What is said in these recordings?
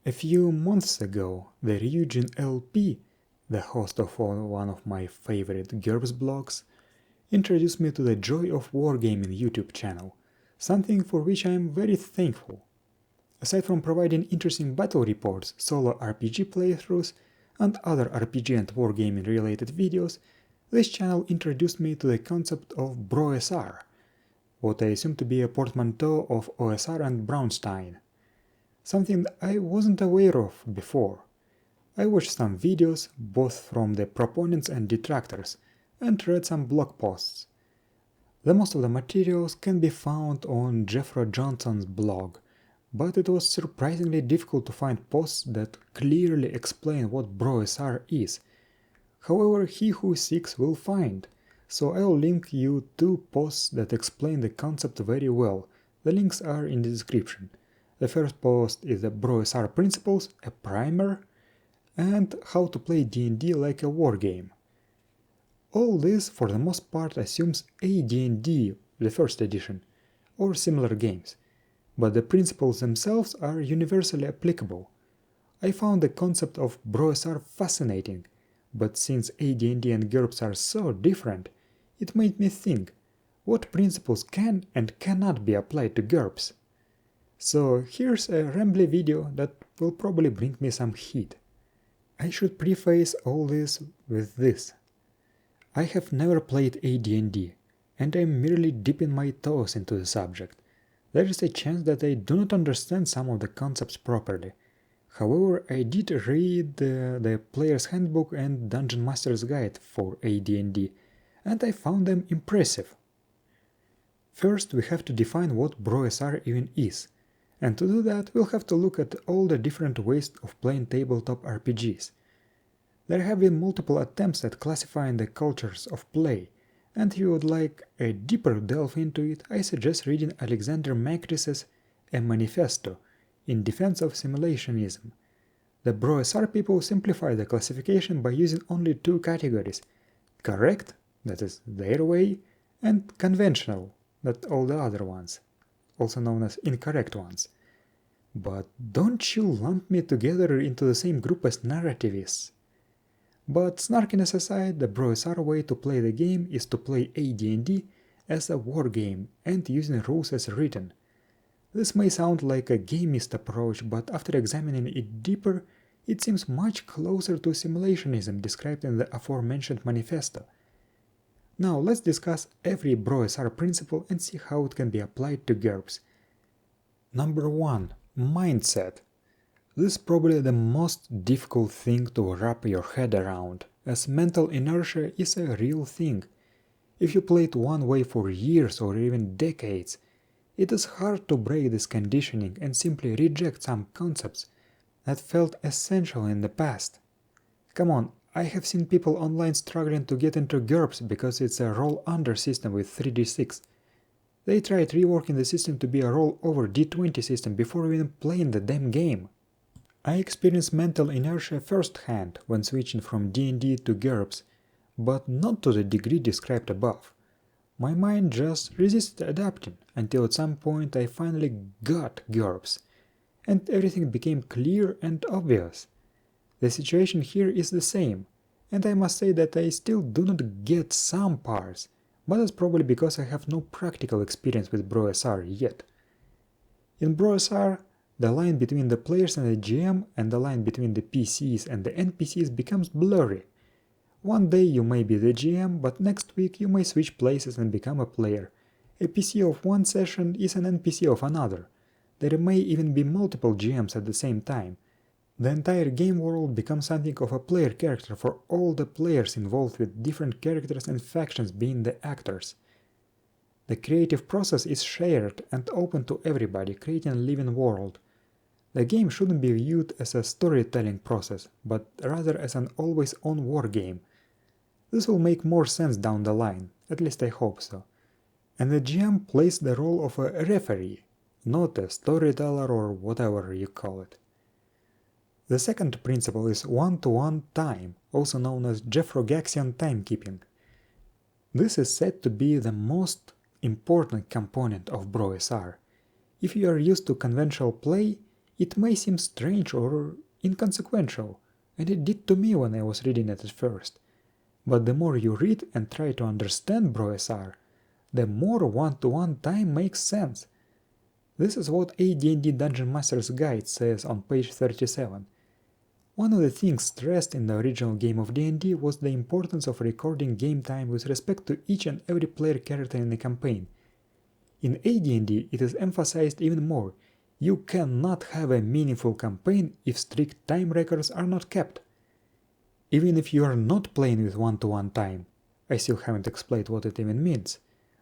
A few months ago, the Ryujin LP, the host of one of my favorite GURPS blogs, introduced me to the Joy of Wargaming YouTube channel, something for which I am very thankful. Aside from providing interesting battle reports, solo RPG playthroughs, and other RPG and wargaming related videos, this channel introduced me to the concept of BrOSR, what I assume to be a portmanteau of OSR and BrOSR-style. Something I wasn't aware of before. I watched some videos, both from the proponents and detractors, and read some blog posts. The most of the materials can be found on Jeffro Johnson's blog, but it was surprisingly difficult to find posts that clearly explain what BrOSR is. However, he who seeks will find, so I'll link you two posts that explain the concept very well. The links are in the description. The first post is the BrOSR Principles, a primer, and how to play D&D like a wargame. All this, for the most part, assumes AD&D, the first edition, or similar games, but the principles themselves are universally applicable. I found the concept of BrOSR fascinating, but since AD&D and GURPS are so different, it made me think, what principles can and cannot be applied to GURPS? So here's a rambly video that will probably bring me some heat. I should preface all this with this. I have never played AD&D, and I am merely dipping my toes into the subject. There is a chance that I do not understand some of the concepts properly. However, I did read the Player's Handbook and Dungeon Master's Guide for AD&D, and I found them impressive. First, we have to define what BrOSR even is, and to do that we'll have to look at all the different ways of playing tabletop RPGs. There have been multiple attempts at classifying the cultures of play, and if you would like a deeper delve into it, I suggest reading Alexander Macris's A Manifesto in Defense of Simulationism. The BrOSR people simplify the classification by using only two categories: correct, that is their way, and conventional, that all the other ones, also known as incorrect ones. But don't you lump me together into the same group as narrativists. But snarkiness aside, the BrOSR way to play the game is to play AD&D as a wargame and using rules as written. This may sound like a gamist approach, but after examining it deeper, it seems much closer to simulationism described in the aforementioned manifesto. Now let's discuss every BrOSR principle and see how it can be applied to GURPS. Number 1. Mindset. This is probably the most difficult thing to wrap your head around, as mental inertia is a real thing. If you played one way for years or even decades, it is hard to break this conditioning and simply reject some concepts that felt essential in the past. Come on, I have seen people online struggling to get into GURPS because it's a roll-under system with 3d6. They tried reworking the system to be a roll-over d20 system before even playing the damn game. I experienced mental inertia firsthand when switching from D&D to GURPS, but not to the degree described above. My mind just resisted adapting, until at some point I finally got GURPS, and everything became clear and obvious. The situation here is the same, and I must say that I still do not get some parts, but that's probably because I have no practical experience with BrOSR yet. In BrOSR, the line between the players and the GM and the line between the PCs and the NPCs becomes blurry. One day you may be the GM, but next week you may switch places and become a player. A PC of one session is an NPC of another. There may even be multiple GMs at the same time. The entire game world becomes something of a player character for all the players involved, with different characters and factions being the actors. The creative process is shared and open to everybody, creating a living world. The game shouldn't be viewed as a storytelling process, but rather as an always-on wargame. This will make more sense down the line, at least I hope so. And the GM plays the role of a referee, not a storyteller or whatever you call it. The second principle is one-to-one time, also known as Jeffrogaxian timekeeping. This is said to be the most important component of BrOSR. If you are used to conventional play, It may seem strange or inconsequential, and it did to me when I was reading it at first. But the more you read and try to understand BrOSR, the more one-to-one time makes sense. This is what AD&D Dungeon Master's Guide says on page 37. One of the things stressed in the original game of D&D was the importance of recording game time with respect to each and every player character in the campaign. In AD&D, it is emphasized even more. You cannot have a meaningful campaign if strict time records are not kept. Even if you are not playing with one-to-one time, I still haven't explained what it even means,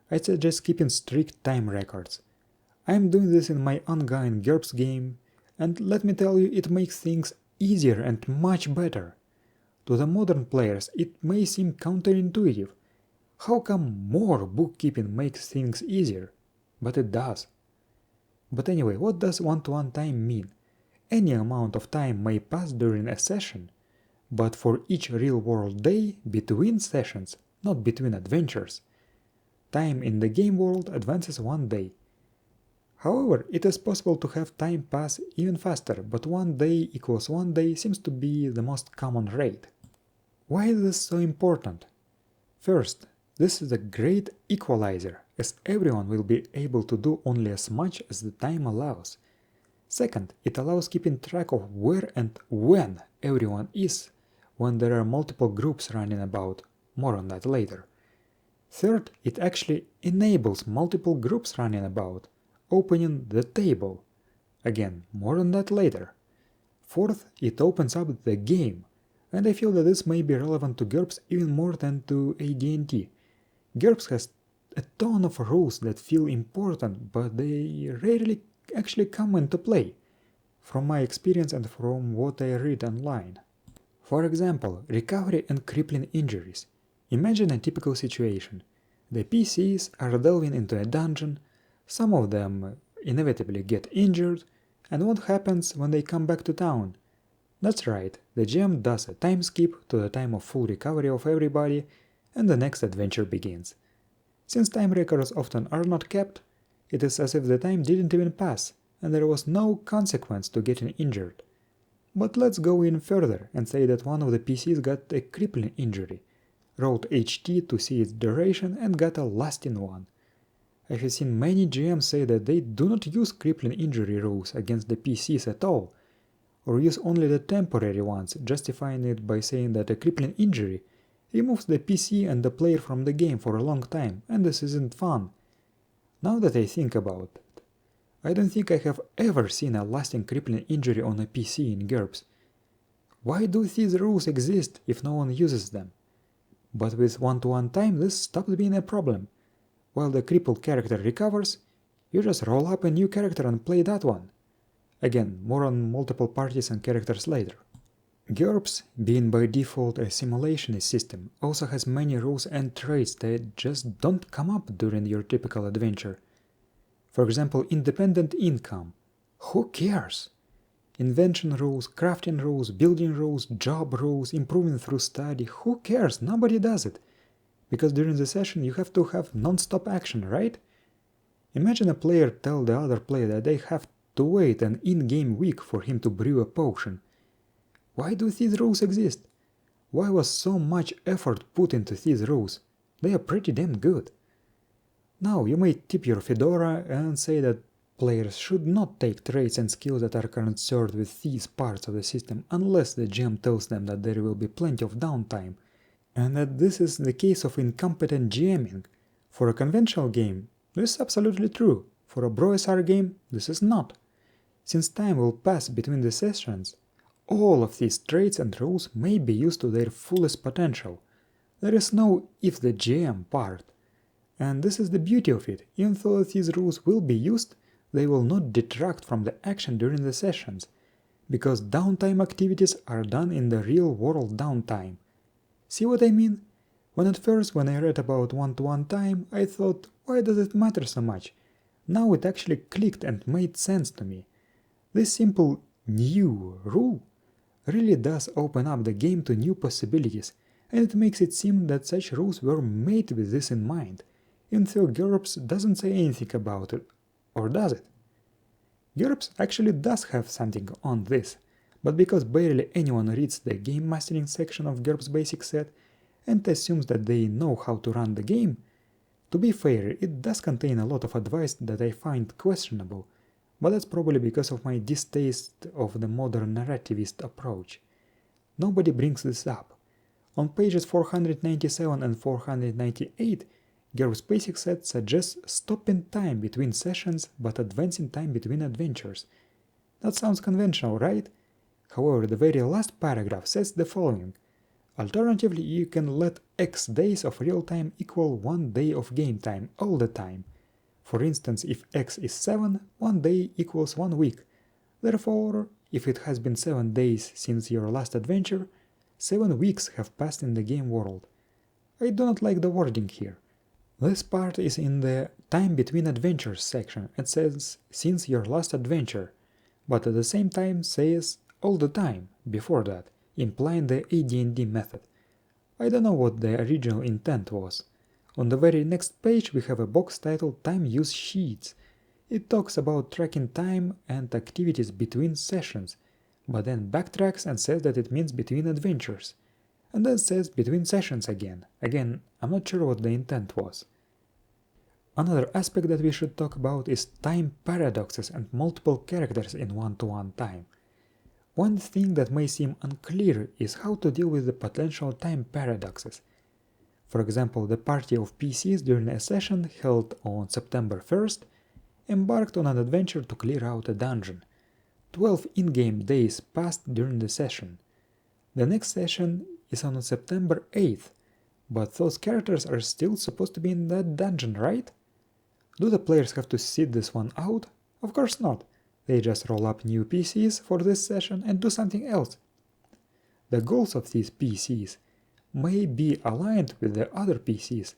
I suggest keeping strict time records. I'm doing this in my ongoing GURPS game, and let me tell you, it makes things easier and much better. To the modern players, it may seem counterintuitive. How come more bookkeeping makes things easier? But it does. But anyway, what does one-to-one time mean? Any amount of time may pass during a session, but for each real-world day between sessions, not between adventures. Time in the game world advances one day. However, it is possible to have time pass even faster, but 1 day equals 1 day seems to be the most common rate. Why is this so important? First, this is a great equalizer, as everyone will be able to do only as much as the time allows. Second, it allows keeping track of where and when everyone is when there are multiple groups running about, more on that later. Third, it actually enables multiple groups running about, opening the table. Again, more on that later. Fourth, it opens up the game, and I feel that this may be relevant to GURPS even more than to AD&D. GURPS has a ton of rules that feel important, but they rarely actually come into play, from my experience and from what I read online. For example, recovery and crippling injuries. Imagine a typical situation. The PCs are delving into a dungeon, some of them inevitably get injured, and what happens when they come back to town? That's right, the GM does a time skip to the time of full recovery of everybody, and the next adventure begins. Since time records often are not kept, it is as if the time didn't even pass, and there was no consequence to getting injured. But let's go in further and say that one of the PCs got a crippling injury, rolled HT to see its duration and got a lasting one. I have seen many GMs say that they do not use crippling injury rules against the PCs at all, or use only the temporary ones, justifying it by saying that a crippling injury removes the PC and the player from the game for a long time, and this isn't fun. Now that I think about it, I don't think I have ever seen a lasting crippling injury on a PC in GURPS. Why do these rules exist if no one uses them? But with one-to-one time this stops being a problem. While the crippled character recovers, you just roll up a new character and play that one. Again, more on multiple parties and characters later. GURPS, being by default a simulationist system, also has many rules and traits that just don't come up during your typical adventure. For example, independent income. Who cares? Invention rules, crafting rules, building rules, job rules, improving through study, who cares? Nobody does it. Because during the session you have to have non-stop action, right? Imagine a player tell the other player that they have to wait an in-game week for him to brew a potion. Why do these rules exist? Why was so much effort put into these rules? They are pretty damn good. Now you may tip your fedora and say that players should not take traits and skills that are concerned with these parts of the system unless the GM tells them that there will be plenty of downtime, and that this is the case of incompetent GMing. For a conventional game, this is absolutely true. For a BrOSR game, this is not. Since time will pass between the sessions, all of these traits and rules may be used to their fullest potential. There is no if the GM part. And this is the beauty of it. Even though these rules will be used, they will not detract from the action during the sessions, because downtime activities are done in the real-world downtime. See what I mean? When I read about one-to-one time, I thought, why does it matter so much? Now it actually clicked and made sense to me. This simple new rule really does open up the game to new possibilities, and it makes it seem that such rules were made with this in mind, even though GURPS doesn't say anything about it, or does it? GURPS actually does have something on this, but because barely anyone reads the game mastering section of GURPS basic set and assumes that they know how to run the game, to be fair, it does contain a lot of advice that I find questionable, but that's probably because of my distaste of the modern narrativist approach. Nobody brings this up. On pages 497 and 498, GURPS basic set suggests stopping time between sessions but advancing time between adventures. That sounds conventional, right? However, the very last paragraph says the following. Alternatively, you can let X days of real time equal 1 day of game time all the time. For instance, if X is 7, 1 day equals 1 week. Therefore, if it has been 7 days since your last adventure, 7 weeks have passed in the game world. I do not like the wording here. This part is in the time between adventures section and says since your last adventure, but at the same time says all the time before that, implying the AD&D method. I don't know what the original intent was. On the very next page we have a box titled Time Use Sheets. It talks about tracking time and activities between sessions, but then backtracks and says that it means between adventures. And then says between sessions again. Again, I'm not sure what the intent was. Another aspect that we should talk about is time paradoxes and multiple characters in one-to-one time. One thing that may seem unclear is how to deal with the potential time paradoxes. For example, the party of PCs during a session held on September 1st embarked on an adventure to clear out a dungeon. 12 in-game days passed during the session. The next session is on September 8th, but those characters are still supposed to be in that dungeon, right? Do the players have to sit this one out? Of course not. They just roll up new PCs for this session and do something else. The goals of these PCs may be aligned with the other PCs,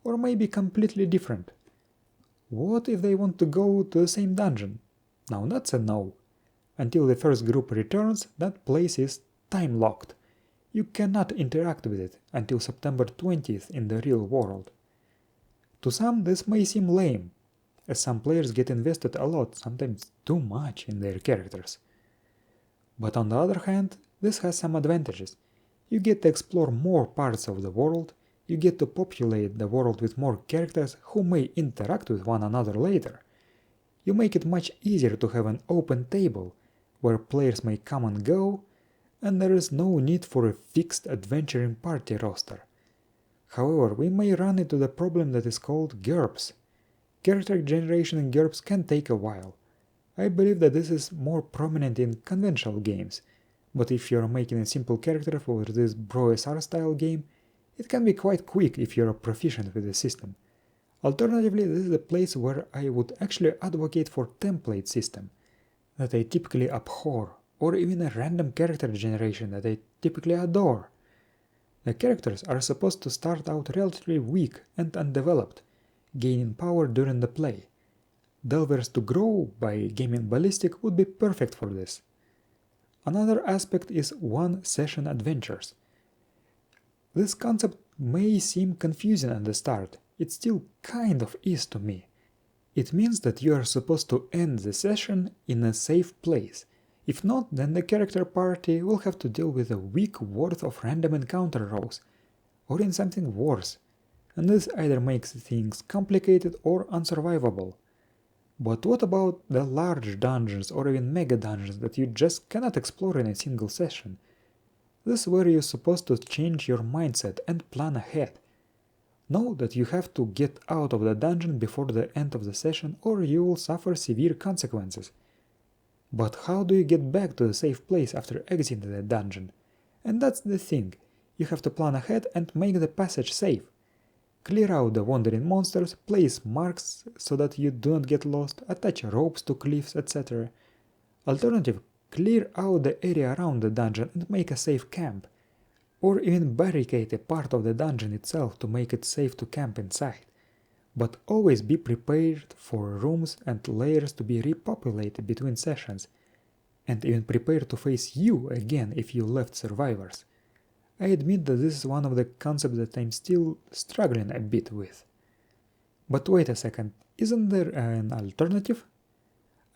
or may be completely different. What if they want to go to the same dungeon? Now that's a no. Until the first group returns, that place is time-locked. You cannot interact with it until September 20th in the real world. To some this may seem lame, as some players get invested a lot, sometimes too much, in their characters. But on the other hand, this has some advantages. You get to explore more parts of the world, you get to populate the world with more characters who may interact with one another later. You make it much easier to have an open table, where players may come and go, and there is no need for a fixed adventuring party roster. However, we may run into the problem that is called GURPS. Character generation in GURPS can take a while. I believe that this is more prominent in conventional games, but if you're making a simple character for this BrOSR-style game, it can be quite quick if you're proficient with the system. Alternatively, this is a place where I would actually advocate for template system, that I typically abhor, or even a random character generation that I typically adore. The characters are supposed to start out relatively weak and undeveloped, gaining power during the play. Delvers to grow by gaming ballistic would be perfect for this. Another aspect is one-session adventures. This concept may seem confusing at the start, it still kind of is to me. It means that you are supposed to end the session in a safe place. If not, then the character party will have to deal with a week worth of random encounter rolls, or in something worse, and this either makes things complicated or unsurvivable. But what about the large dungeons or even mega dungeons that you just cannot explore in a single session? This is where you're supposed to change your mindset and plan ahead. Know that you have to get out of the dungeon before the end of the session or you will suffer severe consequences. But how do you get back to the safe place after exiting the dungeon? And that's the thing, you have to plan ahead and make the passage safe. Clear out the wandering monsters, place marks so that you do not get lost, attach ropes to cliffs, etc. Alternative, clear out the area around the dungeon and make a safe camp. Or even barricade a part of the dungeon itself to make it safe to camp inside. But always be prepared for rooms and layers to be repopulated between sessions, and even prepare to face you again if you left survivors. I admit that this is one of the concepts that I'm still struggling a bit with. But wait a second, isn't there an alternative?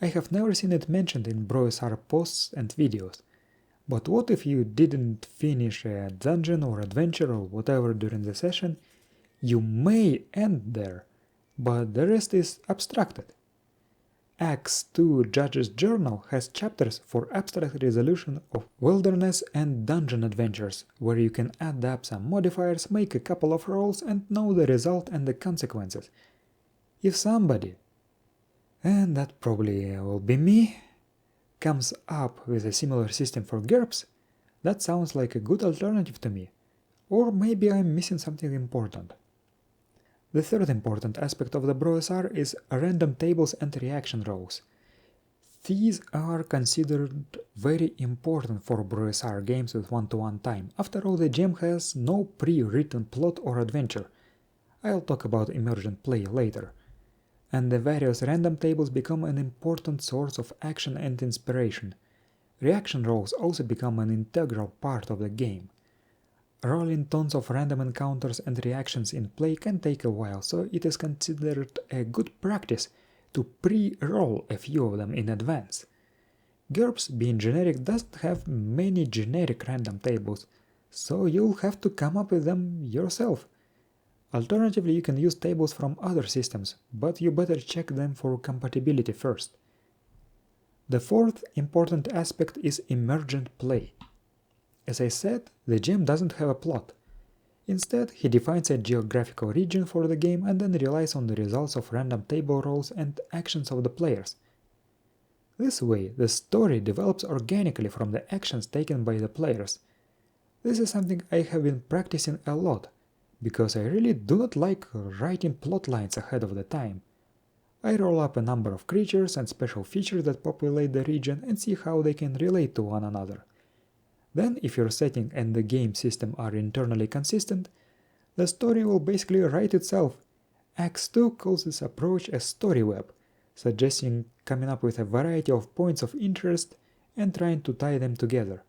I have never seen it mentioned in BrOSR posts and videos. But what if you didn't finish a dungeon or adventure or whatever during the session? You may end there, but the rest is abstracted. Acts 2 Judge's Journal has chapters for abstract resolution of wilderness and dungeon adventures, where you can add up some modifiers, make a couple of rolls and know the result and the consequences. If somebody, and that probably will be me, comes up with a similar system for GURPS, that sounds like a good alternative to me. Or maybe I'm missing something important. The third important aspect of the BrOSR is random tables and reaction rolls. These are considered very important for BrOSR games with one-to-one time. After all, the game has no pre-written plot or adventure. I'll talk about Emergent play later. And the various random tables become an important source of action and inspiration. Reaction rolls also become an integral part of the game. Rolling tons of random encounters and reactions in play can take a while, so it is considered a good practice to pre-roll a few of them in advance. GURPS, being generic, doesn't have many generic random tables, so you'll have to come up with them yourself. Alternatively, you can use tables from other systems, but you better check them for compatibility first. The fourth important aspect is emergent play. As I said, the game doesn't have a plot. Instead, he defines a geographical region for the game and then relies on the results of random table rolls and actions of the players. This way, the story develops organically from the actions taken by the players. This is something I have been practicing a lot, because I really do not like writing plot lines ahead of the time. I roll up a number of creatures and special features that populate the region and see how they can relate to one another. Then, if your setting and the game system are internally consistent, the story will basically write itself. Acts 2 calls this approach a story web, suggesting coming up with a variety of points of interest and trying to tie them together.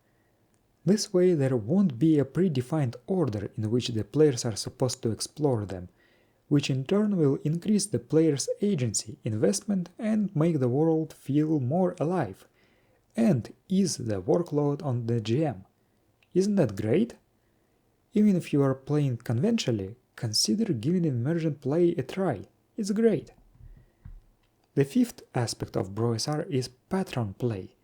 This way, there won't be a predefined order in which the players are supposed to explore them, which in turn will increase the player's agency, investment, and make the world feel more alive, and ease the workload on the GM. Isn't that great? Even if you are playing conventionally, consider giving emergent play a try. It's great. The fifth aspect of BrOSR is Patron play.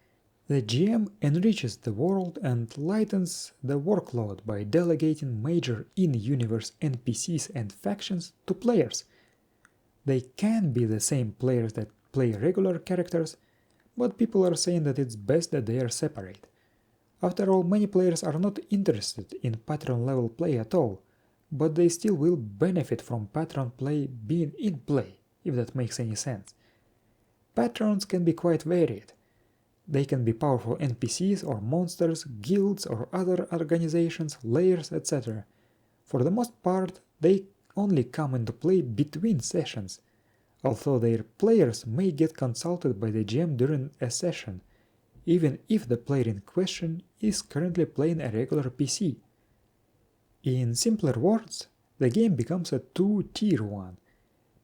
The GM enriches the world and lightens the workload by delegating major in-universe NPCs and factions to players. They can be the same players that play regular characters, but people are saying that it's best that they are separate. After all, many players are not interested in Patron-level play at all, but they still will benefit from Patron play being in play, if that makes any sense. Patrons can be quite varied. They can be powerful NPCs or monsters, guilds or other organizations, layers, etc. For the most part, they only come into play between sessions, although their players may get consulted by the GM during a session, even if the player in question is currently playing a regular PC. In simpler words, the game becomes a two-tier one.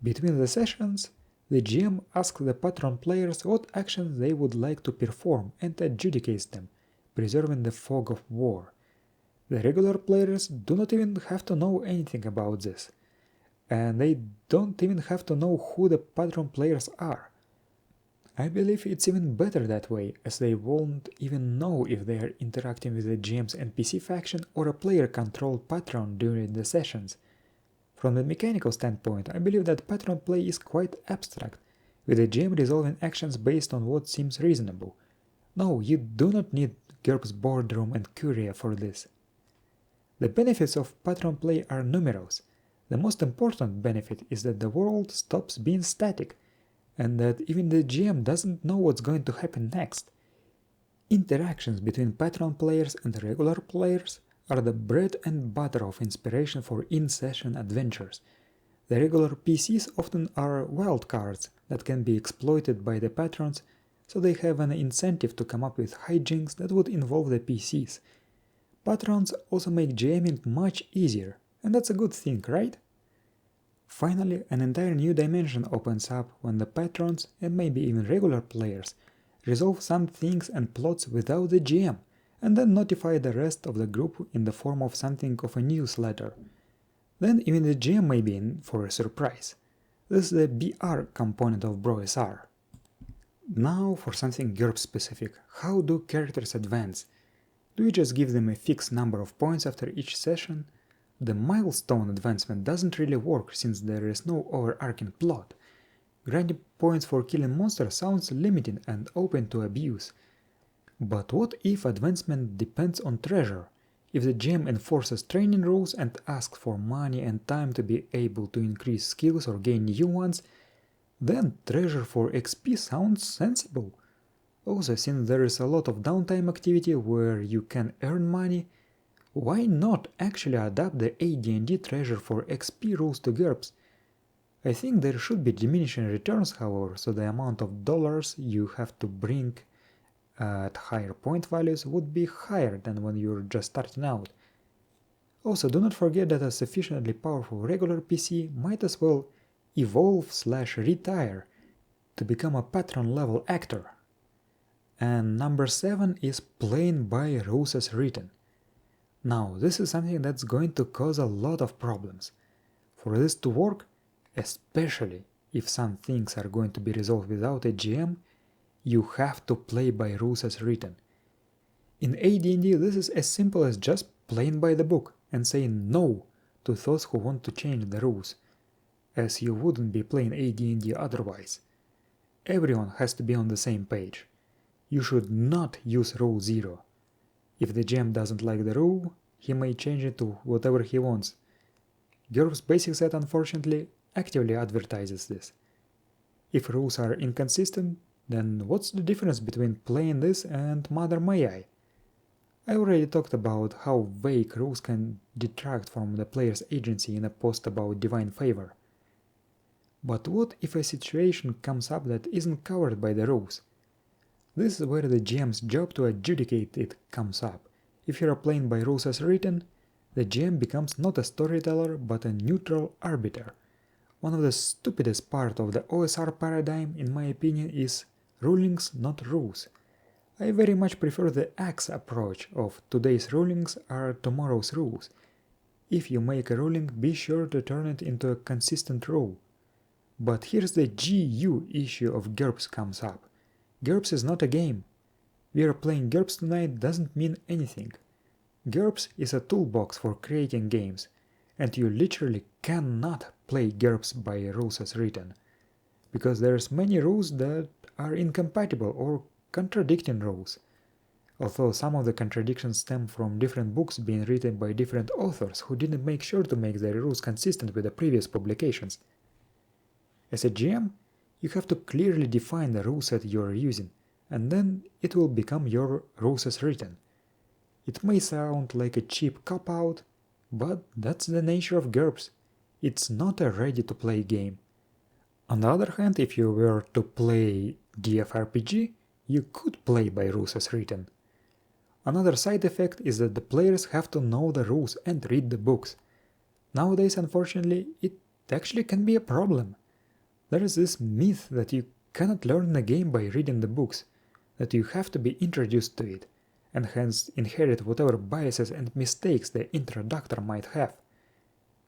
Between the sessions, the GM asks the Patron players what actions they would like to perform and adjudicates them, preserving the fog of war. The regular players do not even have to know anything about this, and they don't even have to know who the Patron players are. I believe it's even better that way, as they won't even know if they are interacting with the GM's NPC faction or a player-controlled Patron during the sessions. From the mechanical standpoint, I believe that Patron play is quite abstract, with the GM resolving actions based on what seems reasonable. No, you do not need GURPS boardroom and curia for this. The benefits of Patron play are numerous. The most important benefit is that the world stops being static, and that even the GM doesn't know what's going to happen next. Interactions between Patron players and regular players are the bread and butter of inspiration for in-session adventures. The regular PCs often are wildcards that can be exploited by the Patrons, so they have an incentive to come up with hijinks that would involve the PCs. Patrons also make GMing much easier, and that's a good thing, right? Finally, an entire new dimension opens up when the patrons, and maybe even regular players, resolve some things and plots without the GM, and then notify the rest of the group in the form of something of a newsletter. Then even the GM may be in for a surprise. This is the BR component of BrOSR. Now for something GURPS specific. How do characters advance? Do you just give them a fixed number of points after each session? The milestone advancement doesn't really work since there is no overarching plot. Granting points for killing monsters sounds limiting and open to abuse. But what if advancement depends on treasure? If the GM enforces training rules and asks for money and time to be able to increase skills or gain new ones, then treasure for XP sounds sensible. Also, since there is a lot of downtime activity where you can earn money, why not actually adapt the AD&D treasure for XP rules to GURPS? I think there should be diminishing returns, however, so the amount of dollars you have to bring at higher point values would be higher than when you're just starting out. Also, do not forget that a sufficiently powerful regular PC might as well evolve/retire to become a Patron level actor. And number 7 is playing by rules as written. Now, this is something that's going to cause a lot of problems. For this to work, especially if some things are going to be resolved without a GM, you have to play by rules as written. In AD&D, this is as simple as just playing by the book and saying no to those who want to change the rules, as you wouldn't be playing AD&D otherwise. Everyone has to be on the same page. You should not use rule 0. If the GM doesn't like the rule, he may change it to whatever he wants. GURPS Basic Set unfortunately actively advertises this. If rules are inconsistent, then what's the difference between playing this and Mother May I? I already talked about how vague rules can detract from the player's agency in a post about Divine Favor. But what if a situation comes up that isn't covered by the rules? This is where the GM's job to adjudicate it comes up. If you are playing by rules as written, the GM becomes not a storyteller but a neutral arbiter. One of the stupidest part of the OSR paradigm, in my opinion, is rulings, not rules. I very much prefer the axe approach of today's rulings are tomorrow's rules. If you make a ruling, be sure to turn it into a consistent rule. But here's the GU issue of GURPS comes up. GURPS is not a game. We are playing GURPS tonight doesn't mean anything. GURPS is a toolbox for creating games, and you literally cannot play GURPS by rules as written, because there's many rules that are incompatible or contradicting rules, although some of the contradictions stem from different books being written by different authors who didn't make sure to make their rules consistent with the previous publications. As a GM, you have to clearly define the rule set you are using, and then it will become your rules as written. It may sound like a cheap cop-out, but that's the nature of GURPS. It's not a ready-to-play game. On the other hand, if you were to play DFRPG, you could play by rules as written. Another side effect is that the players have to know the rules and read the books. Nowadays, unfortunately, it actually can be a problem. There is this myth that you cannot learn the game by reading the books, that you have to be introduced to it, and hence inherit whatever biases and mistakes the introductor might have.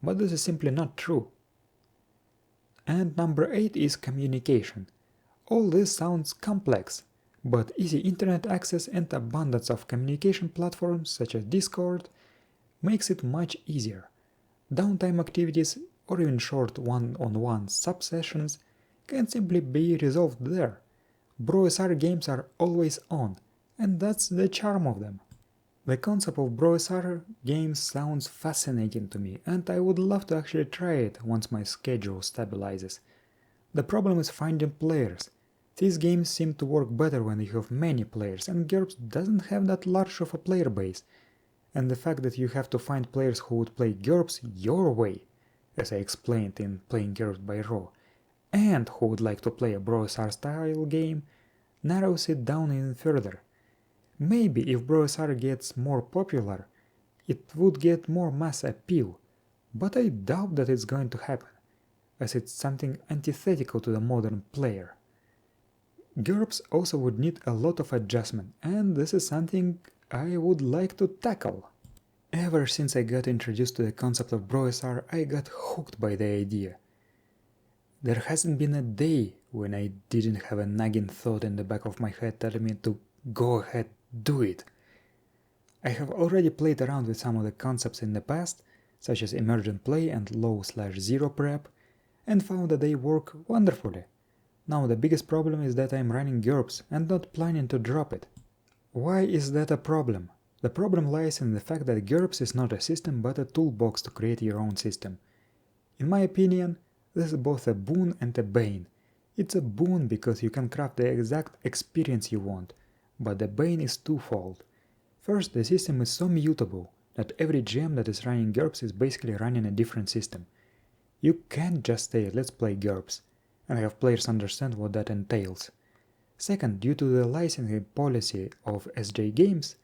But this is simply not true. And number 8 is communication. All this sounds complex, but easy internet access and abundance of communication platforms such as Discord makes it much easier. Downtime activities or even short one-on-one sub-sessions can simply be resolved there. BrOSR games are always on, and that's the charm of them. The concept of BrOSR games sounds fascinating to me, and I would love to actually try it once my schedule stabilizes. The problem is finding players. These games seem to work better when you have many players, and GURPS doesn't have that large of a player base. And the fact that you have to find players who would play GURPS your way, as I explained in Playing GURPS by Raw, and who would like to play a BrOSR-style game, narrows it down even further. Maybe if BrOSR gets more popular, it would get more mass appeal, but I doubt that it's going to happen. as it's something antithetical to the modern player. GURPS also would need a lot of adjustment, and this is something I would like to tackle. Ever since I got introduced to the concept of BrOSR, I got hooked by the idea. There hasn't been a day when I didn't have a nagging thought in the back of my head telling me to go ahead, do it. I have already played around with some of the concepts in the past, such as Emergent play and low/zero prep, and found that they work wonderfully. Now the biggest problem is that I am running GURPS and not planning to drop it. Why is that a problem? The problem lies in the fact that GURPS is not a system but a toolbox to create your own system. In my opinion, this is both a boon and a bane. It's a boon because you can craft the exact experience you want, but the bane is twofold. First, the system is so mutable that every GM that is running GURPS is basically running a different system. You can't just say let's play GURPS and have players understand what that entails. Second, due to the licensing policy of SJ Games,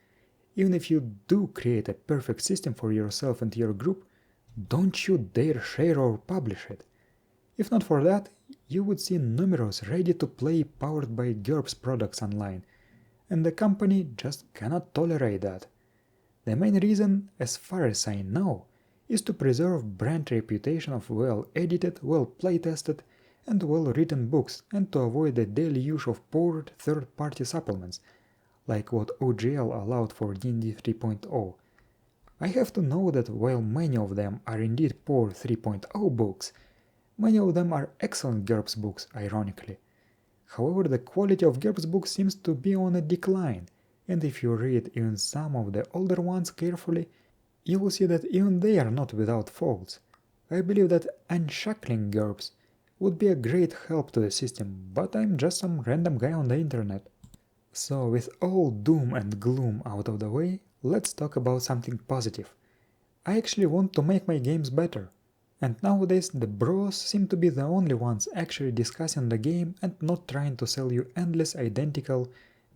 even if you do create a perfect system for yourself and your group, don't you dare share or publish it. If not for that, you would see numerous ready-to-play powered by GURPS products online, and the company just cannot tolerate that. The main reason, as far as I know, is to preserve brand reputation of well-edited, well-playtested, and well-written books, and to avoid the daily use of poor third-party supplements, like what OGL allowed for D&D 3.0. I have to know that while many of them are indeed poor 3.0 books, many of them are excellent GURPS books, ironically. However, the quality of GURPS books seems to be on a decline, and if you read even some of the older ones carefully, you will see that even they are not without faults. I believe that unshackling GURPS would be a great help to the system, but I'm just some random guy on the internet. So with all doom and gloom out of the way, let's talk about something positive. I actually want to make my games better. And nowadays the bros seem to be the only ones actually discussing the game and not trying to sell you endless identical,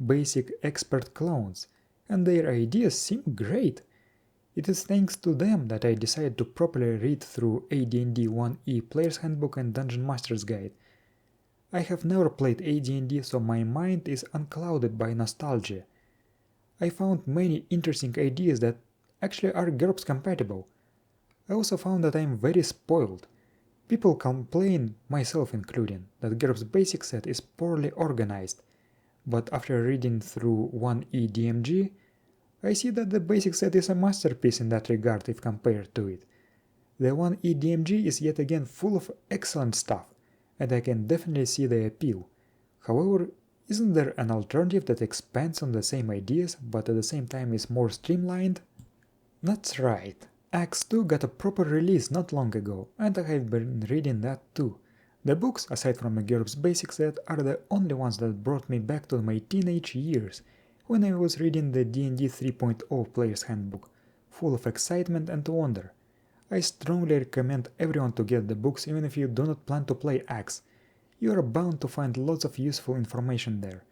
basic expert clones, and their ideas seem great. It is thanks to them that I decided to properly read through AD&D 1E Player's Handbook and Dungeon Master's Guide. I have never played AD&D, so my mind is unclouded by nostalgia. I found many interesting ideas that actually are GURPS compatible. I also found that I am very spoiled. People complain, myself including, that GURPS basic set is poorly organized, but after reading through 1E DMG, I see that the basic set is a masterpiece in that regard if compared to it. The 1E DMG is yet again full of excellent stuff, and I can definitely see the appeal. However, isn't there an alternative that expands on the same ideas but at the same time is more streamlined? That's right. Acts 2 got a proper release not long ago, and I have been reading that too. The books, aside from the GURPS basic set, are the only ones that brought me back to my teenage years, when I was reading the D&D 3.0 Player's Handbook, full of excitement and wonder. I strongly recommend everyone to get the books even if you do not plan to play Axe. You are bound to find lots of useful information there.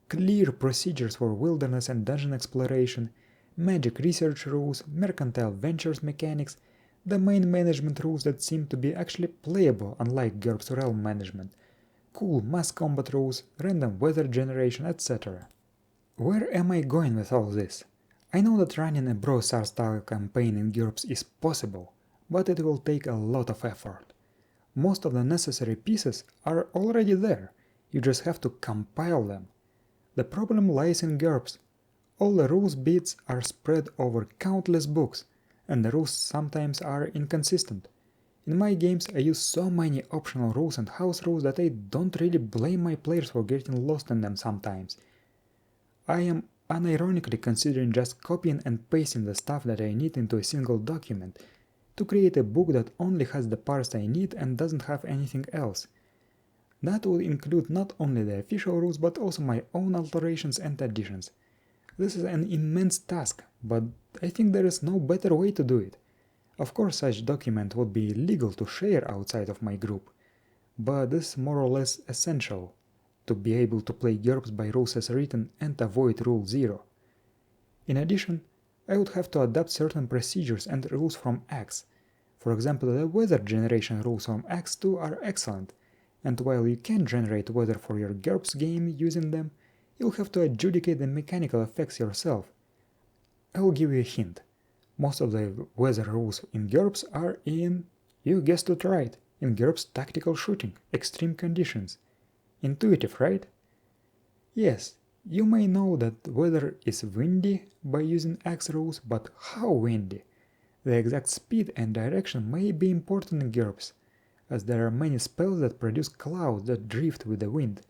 Clear procedures for wilderness and dungeon exploration, magic research rules, mercantile ventures mechanics, the main management rules that seem to be actually playable unlike GURPS realm management, cool mass combat rules, random weather generation, etc. Where am I going with all this? I know that running a BrOSR-style campaign in GURPS is possible, but it will take a lot of effort. Most of the necessary pieces are already there, you just have to compile them. The problem lies in GURPS. All the rules bits are spread over countless books, and the rules sometimes are inconsistent. In my games I use so many optional rules and house rules that I don't really blame my players for getting lost in them sometimes. I am unironically considering just copying and pasting the stuff that I need into a single document, to create a book that only has the parts I need and doesn't have anything else. That would include not only the official rules but also my own alterations and additions. This is an immense task, but I think there is no better way to do it. Of course such document would be illegal to share outside of my group, but this is more or less essential to be able to play GURPS by rules as written and avoid Rule 0. In addition, I would have to adapt certain procedures and rules from Axe, For example, the weather generation rules from X2 are excellent, and while you can generate weather for your GURPS game using them, you'll have to adjudicate the mechanical effects yourself. I'll give you a hint. Most of the weather rules in GURPS are in, you guessed it right, in GURPS tactical shooting, extreme conditions. Intuitive, right? Yes, you may know that weather is windy by using X rules, but how windy? The exact speed and direction may be important in GURPS, as there are many spells that produce clouds that drift with the wind.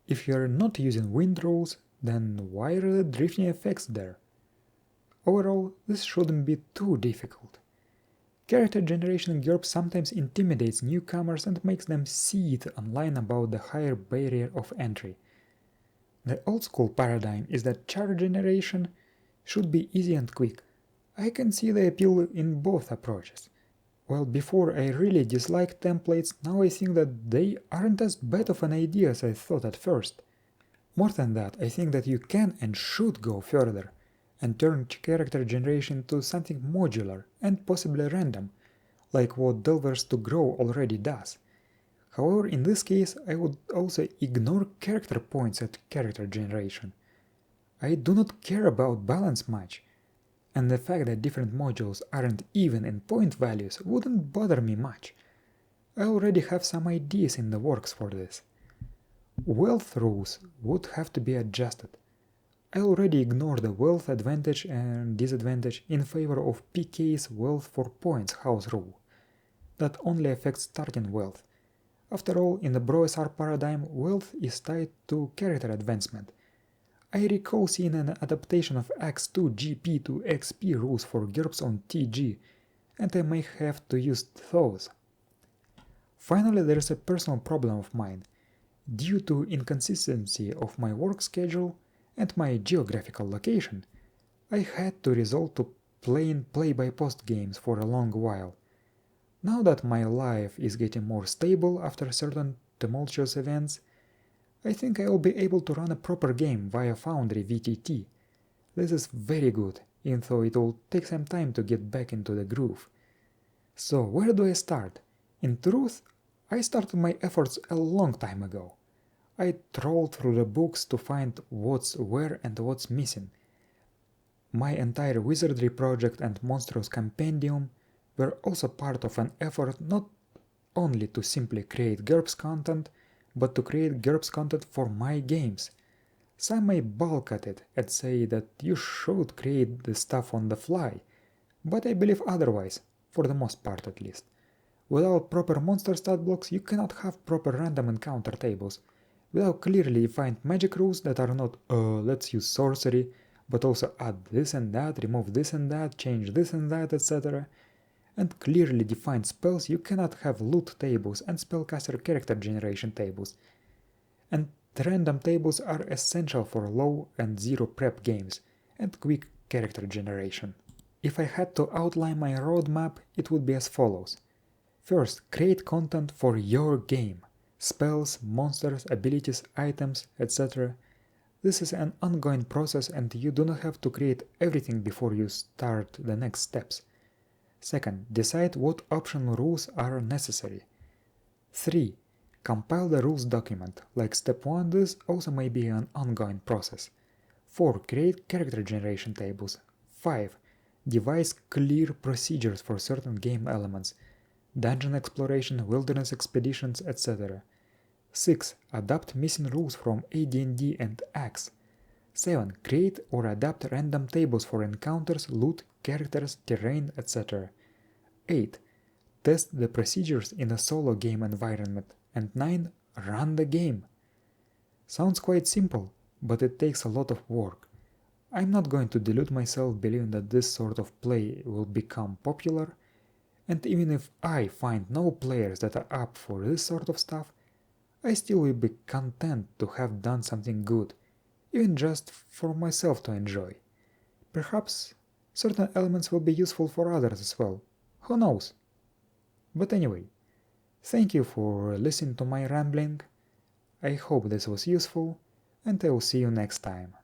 If you are not using wind rules, then why are the drifting effects there? Overall, this shouldn't be too difficult. Character generation in GURPS sometimes intimidates newcomers and makes them seethe online about the higher barrier of entry. The old-school paradigm is that char generation should be easy and quick. I can see the appeal in both approaches. While before I really disliked templates, now I think that they aren't as bad of an idea as I thought at first. More than that, I think that you can and should go further and turn character generation into something modular and possibly random, like what Delvers to Grow already does. However, in this case, I would also ignore character points at character generation. I do not care about balance much, and the fact that different modules aren't even in point values wouldn't bother me much. I already have some ideas in the works for this. Wealth rules would have to be adjusted. I already ignore the wealth advantage and disadvantage in favor of PK's wealth for points house rule. That only affects starting wealth. After all, in the BrOSR paradigm, wealth is tied to character advancement. I recall seeing an adaptation of X2 GP to XP rules for GURPS on TG, and I may have to use those. Finally, there is a personal problem of mine. Due to inconsistency of my work schedule and my geographical location, I had to resort to playing play-by-post games for a long while. Now that my life is getting more stable after certain tumultuous events, I think I will be able to run a proper game via Foundry VTT. This is very good, even though it will take some time to get back into the groove. So where do I start? In truth, I started my efforts a long time ago. I trawled through the books to find what's where and what's missing. My entire wizardry project and monstrous compendium were also part of an effort not only to simply create GURPS content, but to create GURPS content for my games. Some may balk at it and say that you should create the stuff on the fly, but I believe otherwise, for the most part at least. Without proper monster stat blocks, you cannot have proper random encounter tables. Without clearly defined magic rules that are not, let's use sorcery, but also add this and that, remove this and that, change this and that, etc. And clearly defined spells, you cannot have loot tables and spellcaster character generation tables. And random tables are essential for low and zero prep games and quick character generation. If I had to outline my roadmap, it would be as follows. First, create content for your game. Spells, monsters, abilities, items, etc. This is an ongoing process and you do not have to create everything before you start the next steps. Second, decide what optional rules are necessary. 3. Compile the rules document, like step 1. This also may be an ongoing process. 4. Create character generation tables. 5. Devise clear procedures for certain game elements, dungeon exploration, wilderness expeditions, etc. 6. Adapt missing rules from AD&D and Axe. 7. Create or adapt random tables for encounters, loot, characters, terrain, etc. 8. Test the procedures in a solo game environment. And 9. Run the game. Sounds quite simple, but it takes a lot of work. I'm not going to delude myself believing that this sort of play will become popular, and even if I find no players that are up for this sort of stuff, I still will be content to have done something good, even just for myself to enjoy. Perhaps certain elements will be useful for others as well, who knows? But anyway, thank you for listening to my rambling. I hope this was useful, and I will see you next time.